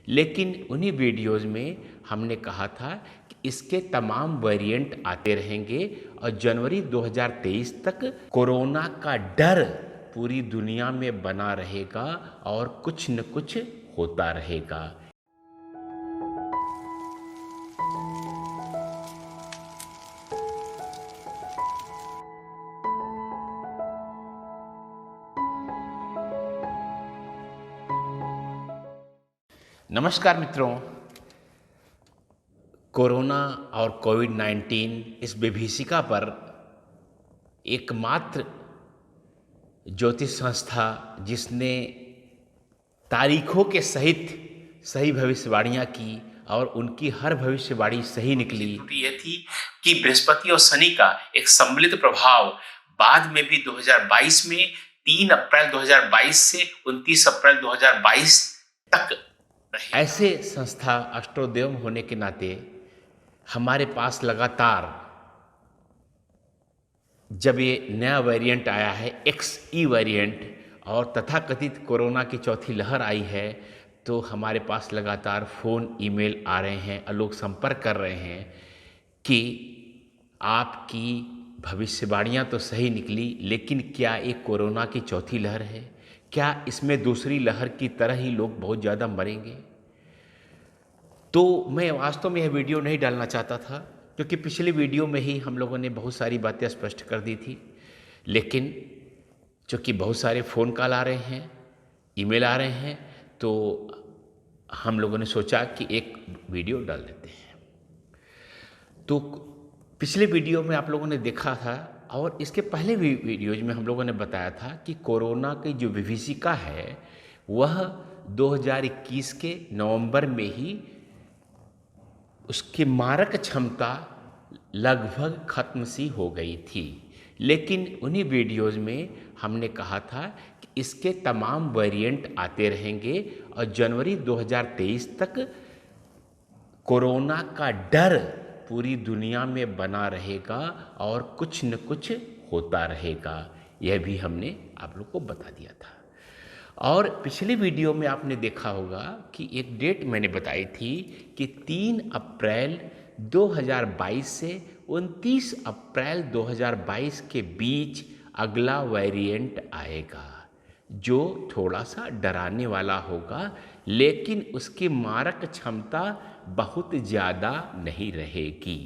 लेकिन उन्हीं वीडियोज़ में हमने कहा था कि इसके तमाम वेरिएंट आते रहेंगे और जनवरी 2023 तक कोरोना का डर पूरी दुनिया में बना रहेगा और कुछ न कुछ होता रहेगा। नमस्कार मित्रों, कोरोना और कोविड-19 इस विभीषिका पर एकमात्र ज्योतिष संस्था जिसने तारीखों के सहित सही भविष्यवाणियां की और उनकी हर भविष्यवाणी सही निकली। ये थी कि बृहस्पति और शनि का एक सम्मिलित प्रभाव बाद में भी 2022 में 3 अप्रैल 2022 से 29 अप्रैल 2022 तक रहे। ऐसे संस्था अष्टोदेव होने के नाते हमारे पास लगातार जब ये नया वेरिएंट आया है XE वेरिएंट और तथाकथित कोरोना की चौथी लहर आई है, तो हमारे पास लगातार फ़ोन ईमेल आ रहे हैं और लोग संपर्क कर रहे हैं कि आपकी भविष्यवाणियाँ तो सही निकली, लेकिन क्या ये कोरोना की चौथी लहर है? क्या इसमें दूसरी लहर की तरह ही लोग बहुत ज़्यादा मरेंगे? तो मैं वास्तव में यह वीडियो नहीं डालना चाहता था, क्योंकि पिछली वीडियो में ही हम लोगों ने बहुत सारी बातें स्पष्ट कर दी थी। लेकिन चूँकि बहुत सारे फ़ोन कॉल आ रहे हैं, ईमेल आ रहे हैं, तो हम लोगों ने सोचा कि एक वीडियो डाल देते हैं। तो पिछले वीडियो में आप लोगों ने देखा था और इसके पहले भी वीडियोज में हम लोगों ने बताया था कि कोरोना की जो विभीषिका है वह 2021 के नवंबर में ही उसकी मारक क्षमता लगभग खत्म सी हो गई थी। लेकिन उन्हीं वीडियोज़ में हमने कहा था कि इसके तमाम वेरिएंट आते रहेंगे और जनवरी 2023 तक कोरोना का डर पूरी दुनिया में बना रहेगा और कुछ न कुछ होता रहेगा। यह भी हमने आप लोग को बता दिया था। और पिछली वीडियो में आपने देखा होगा कि एक डेट मैंने बताई थी कि 3 अप्रैल 2022 से 29 अप्रैल 2022 के बीच अगला वेरिएंट आएगा, जो थोड़ा सा डराने वाला होगा, लेकिन उसकी मारक क्षमता बहुत ज़्यादा नहीं रहेगी।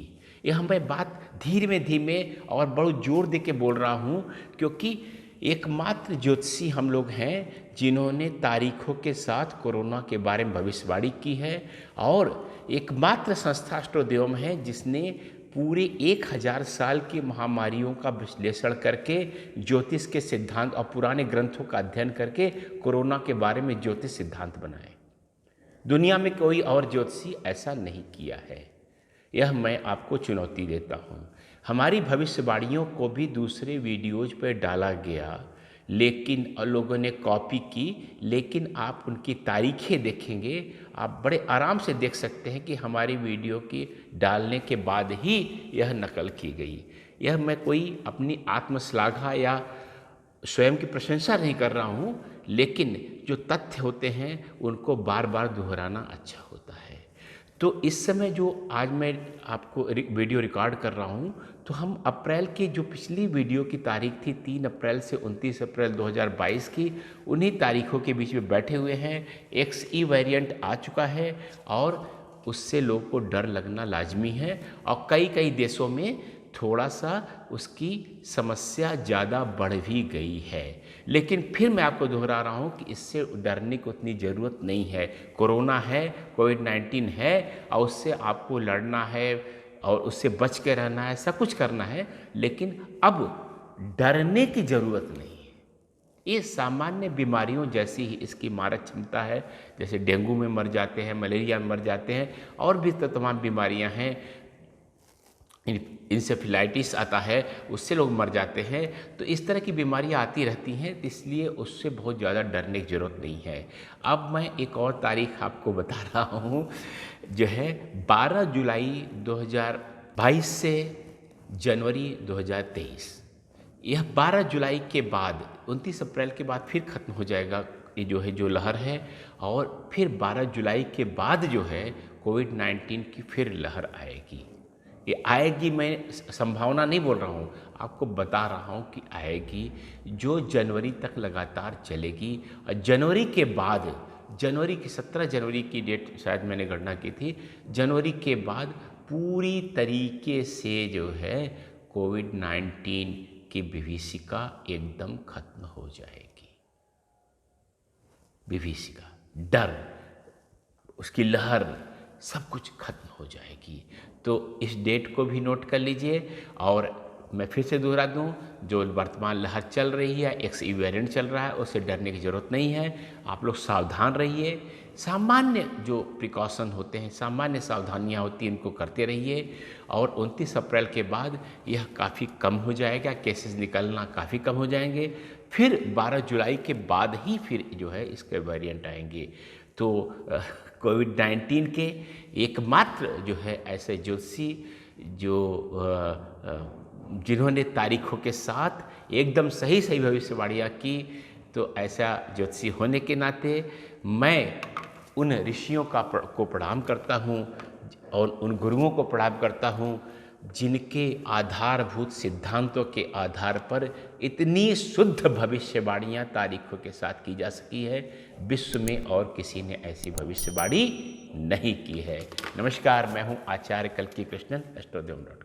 यह मैं बात धीमे धीमे और बहुत जोर दे के बोल रहा हूँ, क्योंकि एकमात्र ज्योतिषी हम लोग हैं जिन्होंने तारीखों के साथ कोरोना के बारे में भविष्यवाणी की है, और एकमात्र संस्था अष्टोदेव है जिसने पूरे 1000 साल की महामारियों का विश्लेषण करके ज्योतिष के सिद्धांत और पुराने ग्रंथों का अध्ययन करके कोरोना के बारे में ज्योतिष सिद्धांत बनाए। दुनिया में कोई और ज्योतिषी ऐसा नहीं किया है। यह मैं आपको चुनौती देता हूँ। हमारी भविष्यवाणियों को भी दूसरे वीडियोज पर डाला गया, लेकिन लोगों ने कॉपी की, लेकिन आप उनकी तारीखें देखेंगे, आप बड़े आराम से देख सकते हैं कि हमारी वीडियो की डालने के बाद ही यह नकल की गई। यह मैं कोई अपनी आत्मश्लाघा या स्वयं की प्रशंसा नहीं कर रहा हूँ, लेकिन जो तथ्य होते हैं उनको बार बार दोहराना अच्छा होता है। तो इस समय जो आज मैं आपको वीडियो रिकॉर्ड कर रहा हूँ, तो हम अप्रैल की जो पिछली वीडियो की तारीख थी 3 अप्रैल से 29 अप्रैल 2022 की, उन्हीं तारीखों के बीच में बैठे हुए हैं। XE वेरिएंट आ चुका है और उससे लोगों को डर लगना लाजमी है, और कई कई देशों में थोड़ा सा उसकी समस्या ज़्यादा बढ़ भी गई है। लेकिन फिर मैं आपको दोहरा रहा हूँ कि इससे डरने की उतनी ज़रूरत नहीं है। कोरोना है, कोविड-19 है, और उससे आपको लड़ना है और उससे बच के रहना है, सब कुछ करना है, लेकिन अब डरने की ज़रूरत नहीं है। ये सामान्य बीमारियों जैसी ही इसकी मारक क्षमता है। जैसे डेंगू में मर जाते हैं, मलेरिया में मर जाते हैं, और भी तो तमाम बीमारियां हैं, इंसेफेलाइटिस आता है, उससे लोग मर जाते हैं। तो इस तरह की बीमारियां आती रहती हैं, तो इसलिए उससे बहुत ज़्यादा डरने की ज़रूरत नहीं है। अब मैं एक और तारीख आपको बता रहा हूँ, जो है 12 जुलाई 2022 से जनवरी 2023। यह 12 जुलाई के बाद 29 अप्रैल के बाद फिर ख़त्म हो जाएगा ये जो है जो लहर है, और फिर 12 जुलाई के बाद जो है कोविड-19 की फिर लहर आएगी। ये आएगी, मैं संभावना नहीं बोल रहा हूँ, आपको बता रहा हूँ कि आएगी, जो जनवरी तक लगातार चलेगी। और जनवरी के बाद, जनवरी की 17 जनवरी की डेट शायद मैंने गणना की थी, जनवरी के बाद पूरी तरीके से जो है कोविड-19 की विभीषिका एकदम खत्म हो जाएगी। विभीषिका, डर, उसकी लहर, सब कुछ खत्म हो जाएगी। तो इस डेट को भी नोट कर लीजिए। और मैं फिर से दोहरा दूं, जो वर्तमान लहर चल रही है, एक्स वेरिएंट चल रहा है, उससे डरने की ज़रूरत नहीं है। आप लोग सावधान रहिए, सामान्य जो प्रिकॉशन होते हैं, सामान्य सावधानियां होती हैं, उनको करते रहिए। और 29 अप्रैल के बाद यह काफ़ी कम हो जाएगा, केसेस निकलना काफ़ी कम हो जाएंगे। फिर 12 जुलाई के बाद ही फिर जो है इसके वेरिएंट आएंगे। तो कोविड-19 के एकमात्र जो है ऐसे ज्योतिषी जो जिन्होंने तारीखों के साथ एकदम सही सही भविष्यवाणियाँ की, तो ऐसा ज्योतिषी होने के नाते मैं उन ऋषियों को प्रणाम करता हूँ और उन गुरुओं को प्रणाम करता हूँ जिनके आधारभूत सिद्धांतों के आधार पर इतनी शुद्ध भविष्यवाणियाँ तारीखों के साथ की जा सकी है। विश्व में और किसी ने ऐसी भविष्यवाणी नहीं की है। नमस्कार, मैं हूँ आचार्य कल्की कृष्णन, एस्ट्रोदेव.com।